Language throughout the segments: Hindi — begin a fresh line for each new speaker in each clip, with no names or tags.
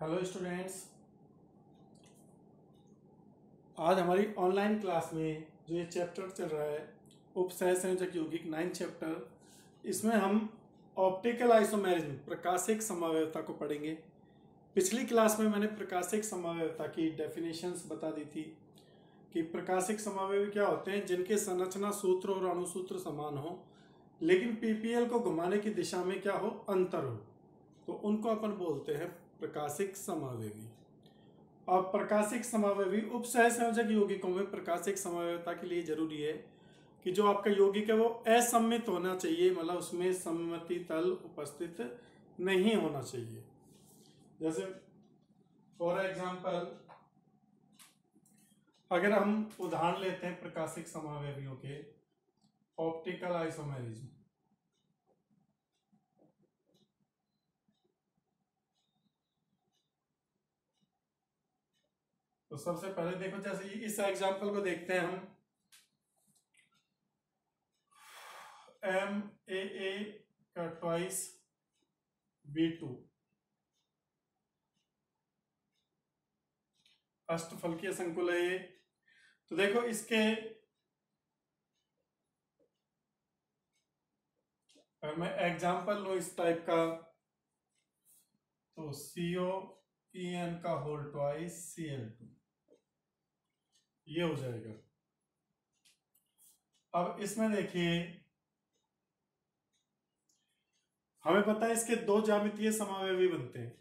Hello students. आज हमारी ऑनलाइन क्लास में जो ये चैप्टर चल रहा है उपसह संयोजक यौगिक 9 चैप्टर, इसमें हम ऑप्टिकल आइसोमेरिज्म प्रकाशिक समव्यवस्था को पढ़ेंगे। पिछली क्लास में मैंने प्रकाशिक समव्यवस्था की डेफिनेशंस बता दी थी कि प्रकाशिक समव्यय क्या होते हैं, जिनके संरचना सूत्र और अणुसूत्र समान हो लेकिन पीपीएल को घुमाने की दिशा में क्या हो, अंतर हो, तो उनको अपन बोलते हैं प्रकाशिक समावयवी। और प्रकाशिक समावयवी उपसह संयोजक यौगिकों में प्रकाशिक समव्यवस्था के लिए जरूरी है कि जो आपका यौगिक है वो असममित होना चाहिए, मतलब उसमें सममिति तल उपस्थित नहीं होना चाहिए। जैसे फॉर एग्जांपल अगर हम उदाहरण लेते हैं प्रकाशिक समावयवियों के, ऑप्टिकल आइसोमेरिज्म, तो सबसे पहले देखो, जैसे इस एग्जांपल को देखते हैं हम, MAA का ट्वाइस B2 अष्टफलकीय संकुल है ये। तो देखो इसके अगर मैं एग्जांपल लूं इस टाइप का, तो COEN का होल ट्वाइस Cl2, ये हो जाएगा। अब इसमें देखिए हमें पता है इसके दो ज्यामितीय समावयवी बनते हैं।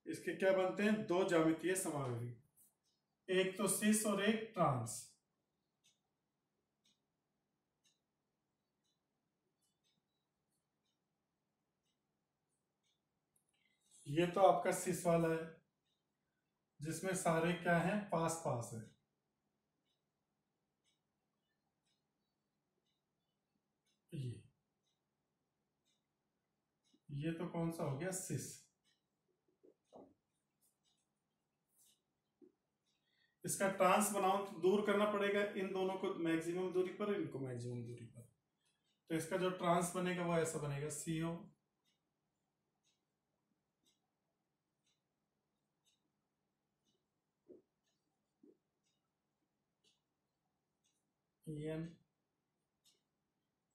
इसके क्या बनते हैं? दो ज्यामितीय समावयवी, एक तो सिस और एक ट्रांस। ये तो आपका सिस वाला है जिसमें सारे क्या हैं, पास पास है। ये तो कौन सा हो गया, सिस। इसका ट्रांस बनाओ तो दूर करना पड़ेगा इन दोनों को मैक्सिमम दूरी पर, इनको मैक्सिमम दूरी पर। तो इसका जो ट्रांस बनेगा वो ऐसा बनेगा, CO EN।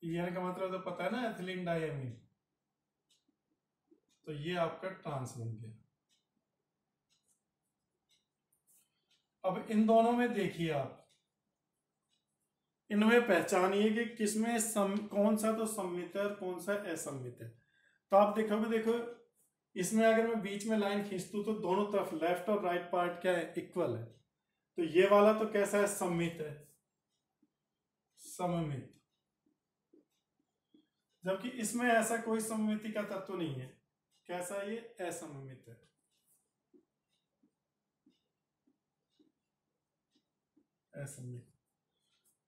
EN का मतलब तो पता है ना, एथिलीन डायमीन। तो ये आपका ट्रांस बन गया। अब इन दोनों में देखिए आप, इनमें पहचानिए कि किसमें कौन सा तो सम्मित है और कौन सा असम्मित है। तो आप देखोगे, देखो इसमें अगर मैं बीच में लाइन खींचतू तो दोनों तरफ लेफ्ट और राइट पार्ट क्या है, इक्वल है। तो ये वाला तो कैसा है, सम्मित है, सममित। जबकि इसमें ऐसा कोई सममिति का तत्व नहीं है। कैसा, ये असममित है। असममित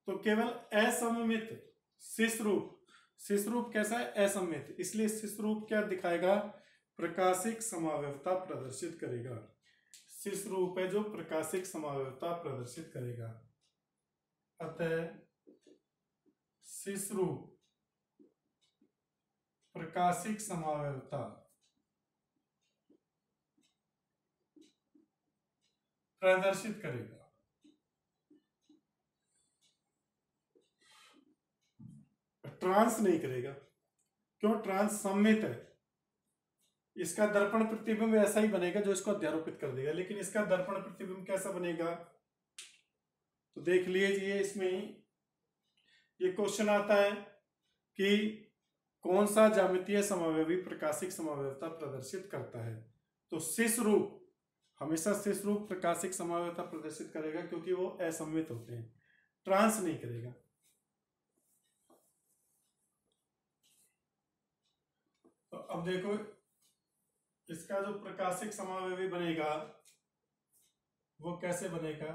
तो केवल असममित शिश रूप। शिश रूप कैसा है, असममित, इसलिए शिश रूप क्या दिखाएगा, प्रकाशिक समावयवता प्रदर्शित करेगा। शिश रूप है जो प्रकाशिक समावयवता प्रदर्शित करेगा। अतः शिश रूप प्रकाशिक समावयवता प्रदर्शित करेगा। ट्रांस नहीं करेगा। क्यों? ट्रांस सम्मित है, इसका दर्पण प्रतिबिंब ऐसा ही बनेगा जो इसको अध्यारोपित कर देगा। लेकिन इसका दर्पण प्रतिबिंब कैसा बनेगा, तो देख लीजिए इसमें ये क्वेश्चन आता है कि कौन सा ज्यामितीय समावयवी प्रकाशिक समावयवता प्रदर्शित करता है। तो शिश रूप हमेशा शिश रूप प्रकाशिक समावयवता प्रदर्शित करेगा क्योंकि वो असम्मित होते हैं, ट्रांस नहीं करेगा। तो अब देखो इसका जो प्रकाशिक समावयवी बनेगा वो कैसे बनेगा,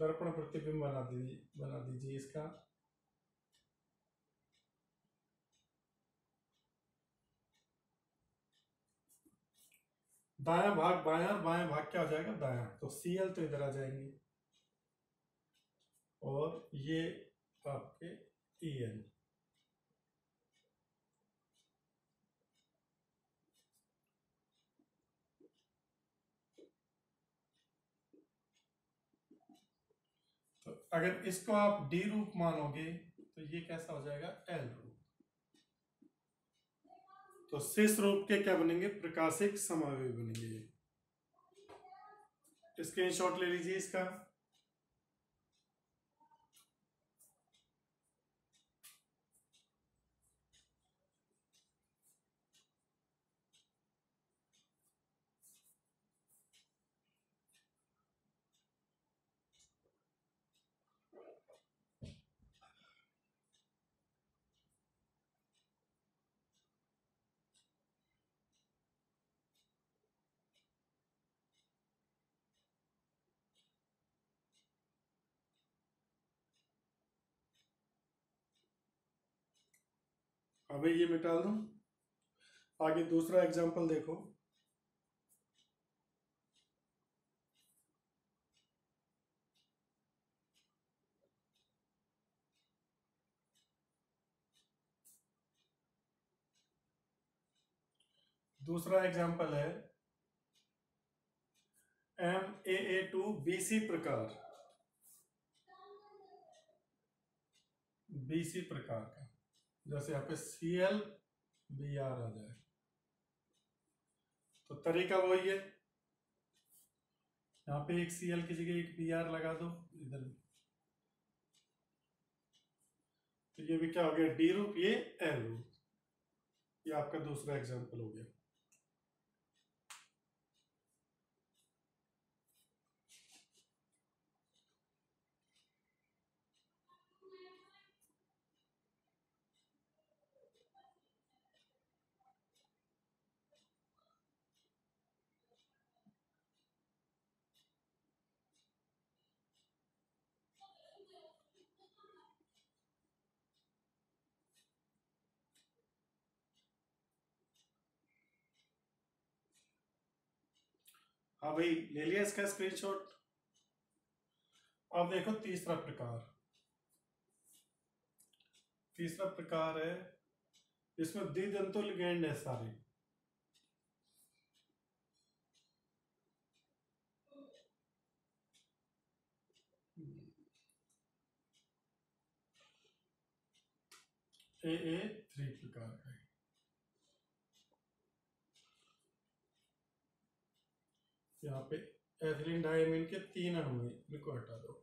दर्पण प्रतिबिंब बना दीजिए इसका। दायां भाग बायां और बायां भाग क्या हो जाएगा दायां, तो Cl तो इधर आ जाएंगे और ये आपके En। तो अगर इसको आप डी रूप मानोगे तो ये कैसा हो जाएगा एल रूप। तो शीर्ष रूप के क्या बनेंगे प्रकाशिक समावयवी बनेंगे। स्क्रीनशॉट ले लीजिए इसका। अभी ये मिटा दूं। आगे दूसरा एग्जांपल देखो। दूसरा एग्जांपल है MaA2BC प्रकार, BC प्रकार का, जैसे यहाँ पे ClBr आ जाए। तो तरीका वही है, यहाँ पे एक Cl की जगह एक Br लगा दो इधर। तो ये भी क्या हो गया डी रूप, ये एल रूप। ये आपका दूसरा एग्जांपल हो गया। हाँ भाई ले लिया इसका स्क्रीनशॉट। अब देखो तीसरा प्रकार। तीसरा प्रकार है इसमें द्विदंतो लिगेंड है सारे। AA3 प्रकार का है। यहाँ पे एथिलीन डाइमीन के 3 अणु हैं, इनको हटा दो।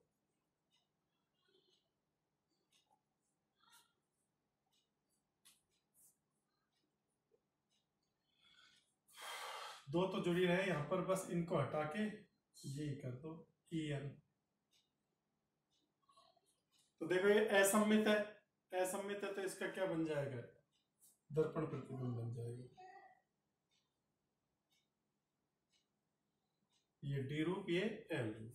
दो तो जुड़ी रहे यहाँ पर, बस इनको हटा के ये कर दो En। तो देखो ये असममित है, असममित है तो इसका क्या बन जाएगा दर्पण प्रतिबिंब बन जाएगा। ये डी रूप, ये एल रूप।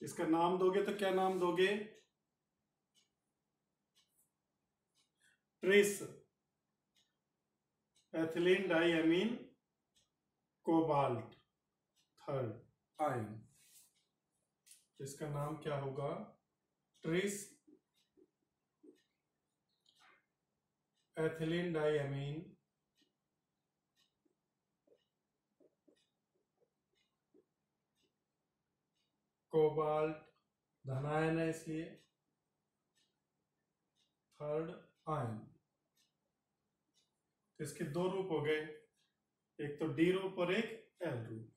इसका नाम दोगे तो क्या नाम दोगे tris ethylene diamine cobalt third ion. इसका नाम क्या होगा ट्रेस एथिलीन डाइअमीन कोबाल्ट धनायन है इसलिए थर्ड आयन। इसके दो रूप हो गए, एक तो डी रूप और एक एल रूप।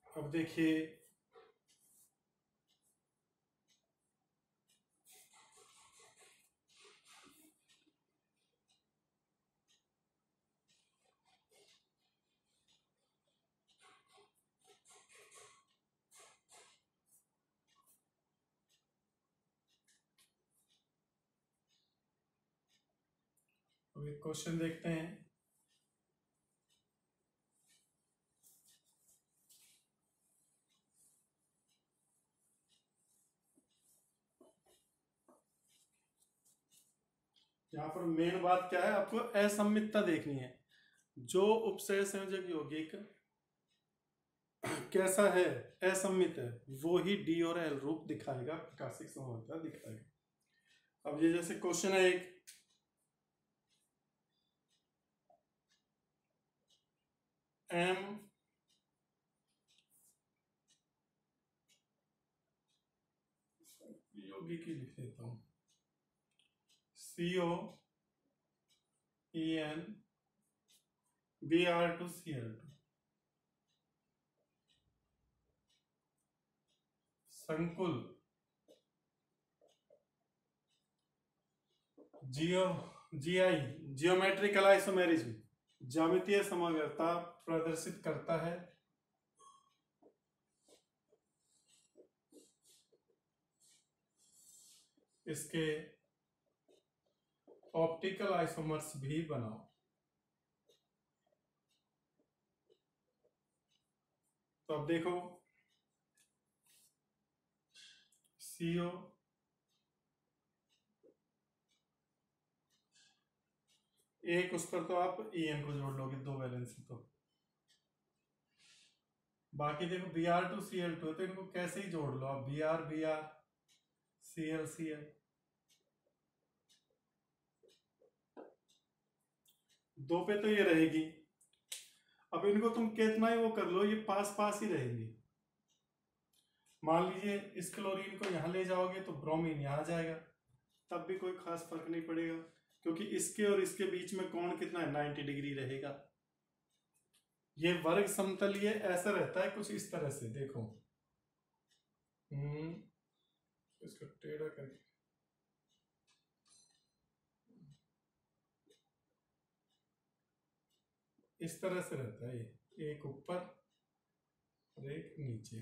अब देखिए तो एक क्वेश्चन देखते हैं। यहाँ पर मेन बात क्या है, आपको असममितता देखनी है। जो उपसय संयोजक यौगिक कैसा है, असममित है, वो ही डी और एल रूप दिखाएगा, प्रकाशिक संभाव्यता दिखाएगा। अब ये जैसे क्वेश्चन है एक, एम यौगिक ही लिख देता हूं, CO EN Br2Cl2 संकुल GI जियोमेट्रिकल आइसोमेरिज्म, ज्यामितीय समग्रता प्रदर्शित करता है। इसके ऑप्टिकल आइसोमर्स भी बनाओ। तो अब देखो, CO एक, उस पर तो आप EN को जोड़ लोगे, दो वैलेंसी तो। बाकी देखो Br2Cl2 तो इनको कैसे ही जोड़ लो आप, Br Cl दो पे तो ये रहेगी। अब इनको तुम कितना ही वो कर लो, ये पास पास ही रहेंगे। मान लीजिए इस क्लोरीन को यहां ले जाओगे तो ब्रोमीन यहां जाएगा, तब भी कोई खास फर्क नहीं पड़ेगा, क्योंकि इसके और इसके बीच में कोण कितना है, 90 डिग्री रहेगा। ये वर्ग समतल ये ऐसा रहता है कुछ इस तरह से, देखो इसको टेढ़ा करके, इस तरह से रहता है ये, एक ऊपर और एक नीचे।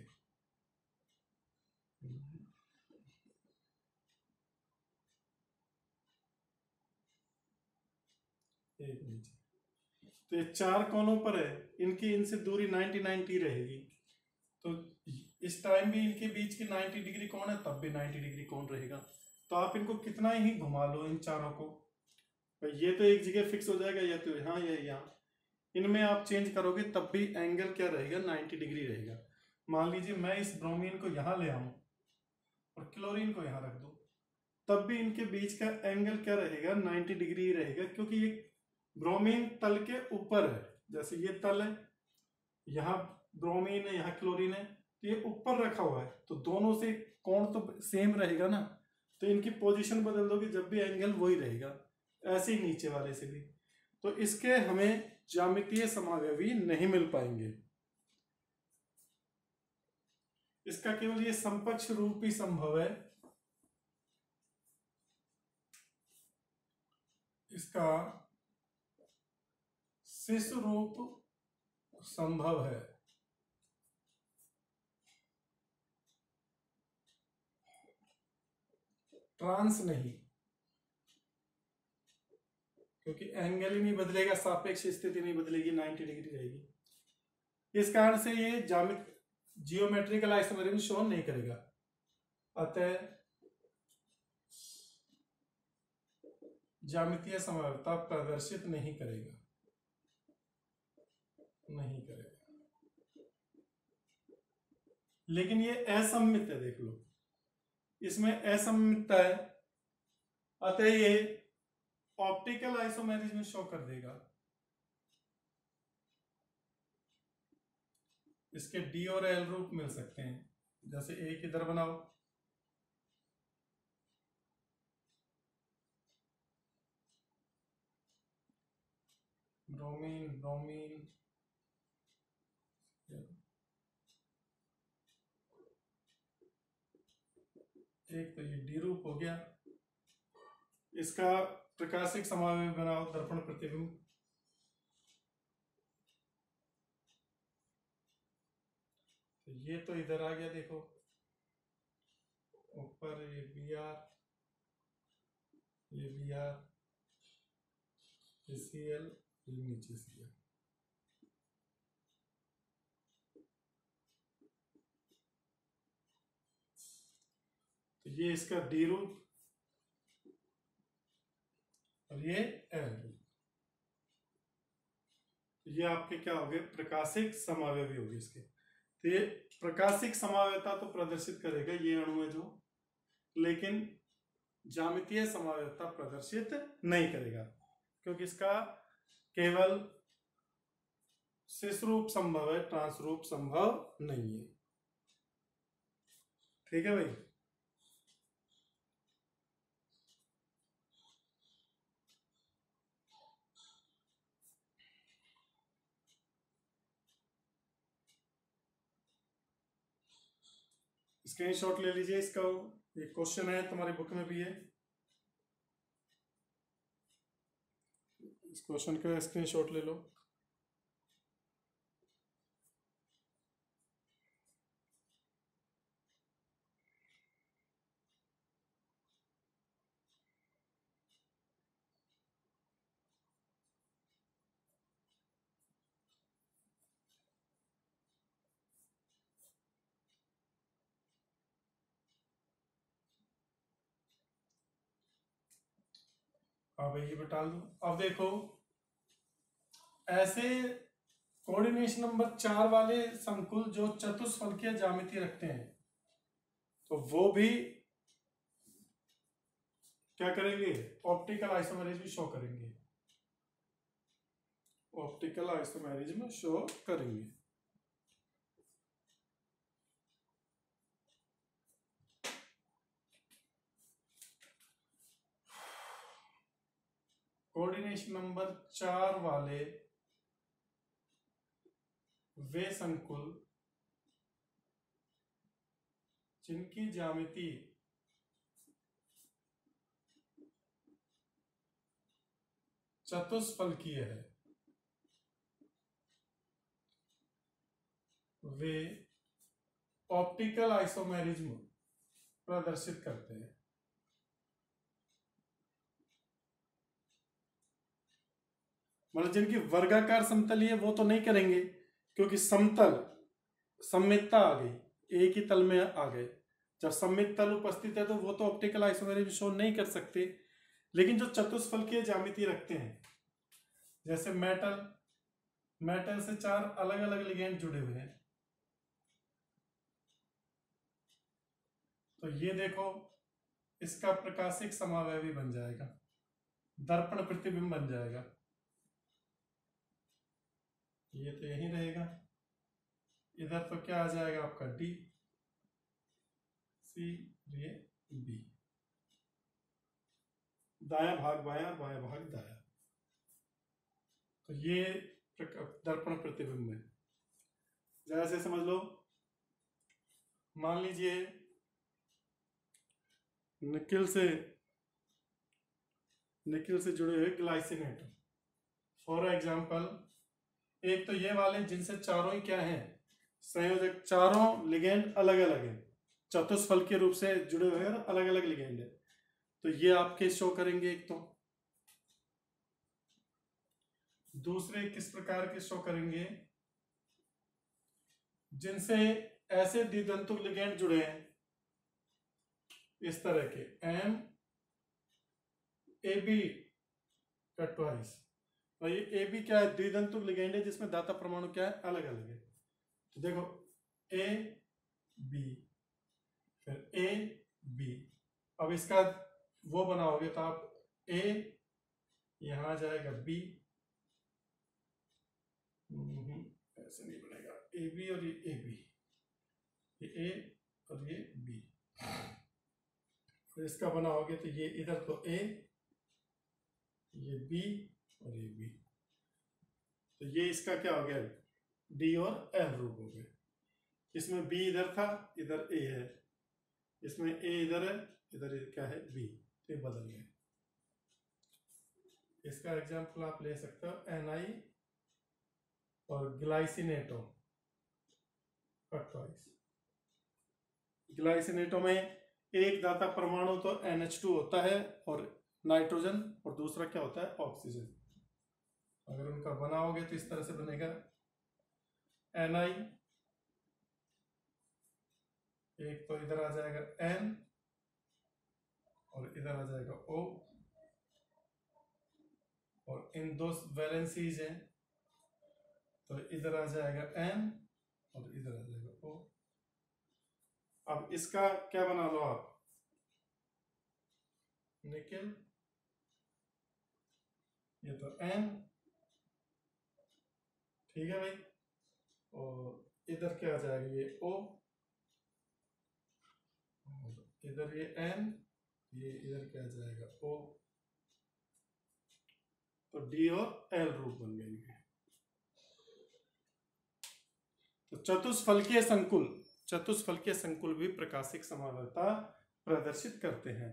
एक नीचे, तो ये चार कोनों पर है, इनकी इनसे दूरी 90 रहेगी, तो इस टाइम भी इनके बीच की 90 डिग्री कोण है, तब भी 90 डिग्री कोण रहेगा। तो आप इनको कितना ही घुमा लो इन चारों को, ये तो एक जगह फिक्स हो जाएगा, या तो यहाँ या यहाँ, इनमें आप चेंज करोगे तब भी एंगल क्या रहेगा, 90 डिग्री रहेगा। मान लीजिए मैं इस ब्रोमीन को यहाँ ले आऊं और क्लोरीन को यहाँ रख दूं, तब भी इनके बीच का एंगल क्या रहेगा, 90 डिग्री रहेगा, क्योंकि ये ब्रोमीन तल के ऊपर है। जैसे ये तल है, यहाँ ब्रोमीन है, यहाँ क्लोरीन है, तो ये ऊपर रखा हुआ है, तो दोनों से कोण तो सेम रहेगा ना, तो इनकी पोजीशन बदल दोगे जब भी एंगल वही रहेगा। ऐसे ही नीचे वाले से भी, तो इसके हमें ज्यामितीय समावयवी नहीं मिल पाएंगे। इसका केवल ये समकक्ष रूप ही संभव है, इसका शिशु रूप संभव है। ट्रांस नहीं, क्योंकि एंगल ही नहीं बदलेगा, सापेक्ष स्थिति नहीं बदलेगी, 90 डिग्री रहेगी। इस कारण से ये जियोमेट्रिकल आइसोमेरिज्म शो नहीं करेगा, अतः ज्यामितीय समग्रता प्रदर्शित नहीं करेगा, नहीं करेगा। लेकिन ये असममित है, देख लो इसमें असममितता है, अतः ये ऑप्टिकल आइसोमेरिज्म शो कर देगा। इसके डी और एल रूप मिल सकते हैं, जैसे एक इधर बनाओ, ब्रोमीन ब्रोमीन, एक तो ये डी रूप हो गया। इसका प्रकाशिक समावयव बनाओ, दर्पण प्रतिबिंब, तो ये तो इधर आ गया, देखो ऊपर ये बी आर, ये बी आर, Cl नीचे Cl। तो ये इसका डी रूप और ये एल रूप। ये आपके क्या हो गए, प्रकाशिक समावयवी हो गए इसके। तो ये प्रकाशिक समावयवता तो प्रदर्शित करेगा ये अणु है जो, लेकिन ज्यामितीय समावयवता प्रदर्शित नहीं करेगा, क्योंकि इसका केवल cis रूप संभव है, ट्रांस रूप संभव नहीं है। ठीक है भाई। स्क्रीनशॉट ले लीजिए इसका, एक क्वेश्चन है तुम्हारी बुक में भी है, इस क्वेश्चन का स्क्रीनशॉट ले लो। हाँ भाई ये बता दो। अब देखो, ऐसे कोऑर्डिनेशन नंबर 4 वाले संकुल जो चतुष्फलकीय ज्यामिति रखते हैं, तो वो भी क्या करेंगे, ऑप्टिकल आइसोमेरिज्म शो करेंगे, ऑप्टिकल आइसोमेरिज्म शो करेंगे। कोऑर्डिनेशन नंबर 4 वाले वे संकुल जिनकी ज्यामिति चतुष्फलकीय है, वे ऑप्टिकल आइसोमेरिज्म प्रदर्शित करते हैं। मतलब जिनकी वर्गाकार समतली है वो तो नहीं करेंगे, क्योंकि समतल सममितता आ गई, एक ही तल में आ गए। जब सममित तल उपस्थित है तो वो तो ऑप्टिकल आइसोमेरिज्म शो नहीं कर सकते। लेकिन जो चतुष्फलकीय ज्यामिति रखते हैं, जैसे मेटल से 4 अलग अलग लिगेंड जुड़े हुए हैं, तो ये देखो इसका प्रकाशिक समावयवी बन जाएगा, दर्पण प्रतिबिंब बन जाएगा। ये तो यही रहेगा, इधर तो क्या आ जाएगा आपका डी सी, ये बी, दाया भाग बाया, बाया भाग दाया। तो ये दर्पण प्रतिबिंब है। जरा से समझ लो, मान लीजिए निकिल से जुड़े हुए ग्लाइसिन एटम, फॉर एग्जाम्पल, एक तो ये वाले जिनसे चारों ही क्या है, संयोजक, चारों लिगेंड अलग अलग है, चतुष्फलकीय रूप से जुड़े हुए हैं, अलग अलग लिगेंड है, तो ये आपके शो करेंगे। एक तो दूसरे किस प्रकार के शो करेंगे, जिनसे ऐसे द्वितंतुक लिगेंड जुड़े हैं इस तरह के, एम ए बी का ट्वाइस, और ये ए बी क्या है, द्वितंतुक लिगेंड है जिसमें दाता परमाणु क्या है, अलग अलग है। तो देखो ए बी फिर ए बी, अब इसका वो बनाओगे तो आप ए, यहां जाएगा बी, ऐसे नहीं बनेगा, ए बी और ये बी, ये ए और ये बी, फिर इसका बनाओगे तो ये इधर तो ए, ये बी और ये बी, तो ये इसका क्या हो गया, डी और एल रूप हो गए। इसमें बी इधर था, इधर ए है, इसमें ए इधर है, इधर क्या है बी, तो ये बदल गए। इसका एग्जांपल आप ले सकते हो एनआई और ग्लाइसिनेटो का ट्वाइस। ग्लाइसिनेटो में एक दाता परमाणु तो NH2 होता है और नाइट्रोजन, और दूसरा क्या होता है, ऑक्सीजन। अगर उनका बनाओगे तो इस तरह से बनेगा Ni, एक तो इधर आ जाएगा N और इधर आ जाएगा O, और इन दो वैलेंसीज हैं तो इधर आ जाएगा N और इधर आ जाएगा O। अब इसका क्या बना लो आप, निकेल, ये तो N, ठीक है भाई, और इधर क्या आ जाएगा ये O, इधर ये N, ये इधर क्या आ जाएगा O, तो D और L रूप बन गए। तो चतुष्फलकीय संकुल भी प्रकाशिक समव्यवस्था प्रदर्शित करते हैं।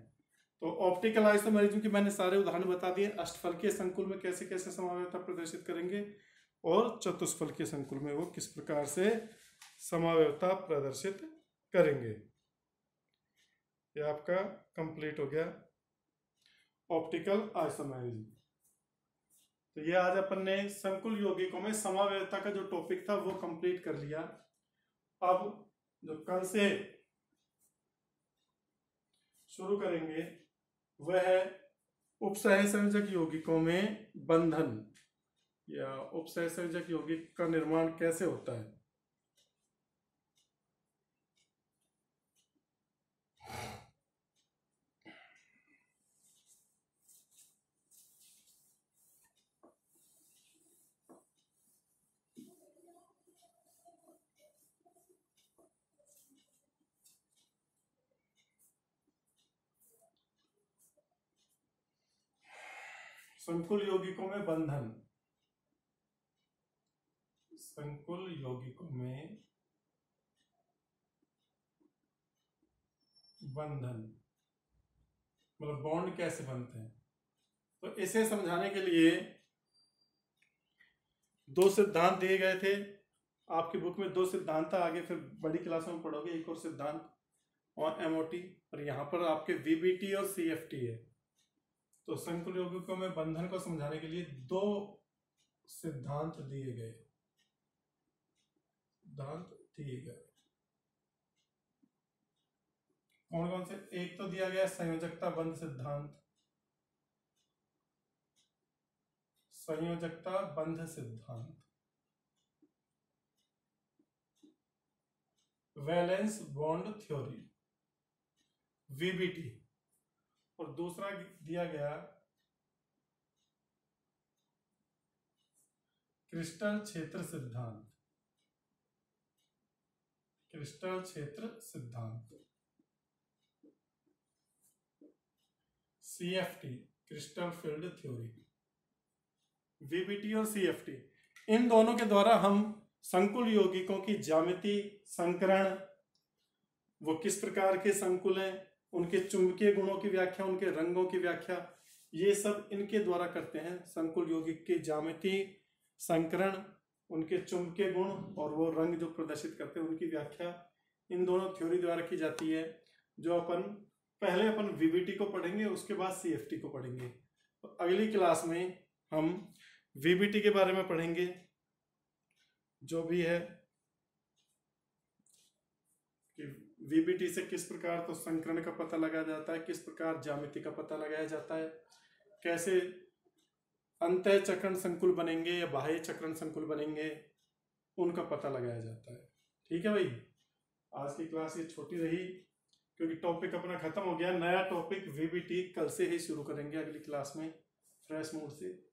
तो ऑप्टिकल आइसोमेरिज्म के मैंने सारे उदाहरण बता दिए। अष्टफलकीय संकुल में कैसे कैसे समव्यवस्था प्रदर्शित करेंगे और चतुष्फलकीय संकुल में वो किस प्रकार से समव्यवस्था प्रदर्शित करेंगे। ये आपका कंप्लीट हो गया ऑप्टिकल आइसोमेरिज्म। तो ये आज अपन ने संकुल यौगिकों में समव्यवस्था का जो टॉपिक था वो कंप्लीट कर लिया। अब जो कल से शुरू करेंगे वह है उपसहसंयोजक यौगिकों में बंधन या उपसहसंयोजक यौगिक का निर्माण कैसे होता है। संकुल यौगिकों में बंधन, संकुल यौगिकों में बंधन मतलब बॉन्ड कैसे बनते हैं। तो इसे समझाने के लिए दो सिद्धांत दिए गए थे आपकी बुक में। दो सिद्धांत था, आगे फिर बड़ी क्लासों में पढ़ोगे एक और सिद्धांत और एमओटी, और यहाँ पर आपके वीबीटी और सीएफटी है। तो संकुल यौगिकों में बंधन को समझाने के लिए दो सिद्धांत दिए गए, कौन कौन से। एक तो दिया गया संयोजकता बंध सिद्धांत, संयोजकता बंध सिद्धांत, वैलेंस बॉन्ड थ्योरी वीबीटी, और दूसरा दिया गया क्रिस्टल क्षेत्र सिद्धांत, क्रिस्टल क्षेत्र सिद्धांत CFT, crystal field theory. VBT और सीएफटी, इन दोनों के द्वारा हम संकुल यौगिकों की ज्यामिति, संकरण, वो किस प्रकार के संकुल हैं, उनके चुंबकीय गुणों की व्याख्या, उनके रंगों की व्याख्या, ये सब इनके द्वारा करते हैं। संकुल यौगिक की ज्यामिति, संकरण, उनके चुंबकीय गुण और वो रंग जो प्रदर्शित करते हैं उनकी व्याख्या इन दोनों थ्योरी द्वारा की जाती है। जो पहले अपन वीबीटी को पढ़ेंगे, उसके बाद सीएफटी को पढ़ेंगे। तो अगली क्लास में हम वीबीटी के बारे में पढ़ेंगे, जो भी है कि वीबीटी से किस प्रकार तो संकरण का पता लगाया जाता है, किस प्रकार ज्यामिति का पता लगाया जाता है, कैसे अंतः चक्रण संकुल बनेंगे या बाह्य चक्रण संकुल बनेंगे, उनका पता लगाया जाता है। ठीक है भाई, आज की क्लास ये छोटी रही क्योंकि टॉपिक अपना खत्म हो गया। नया टॉपिक वीबीटी कल से ही शुरू करेंगे अगली क्लास में फ्रेश मूड से।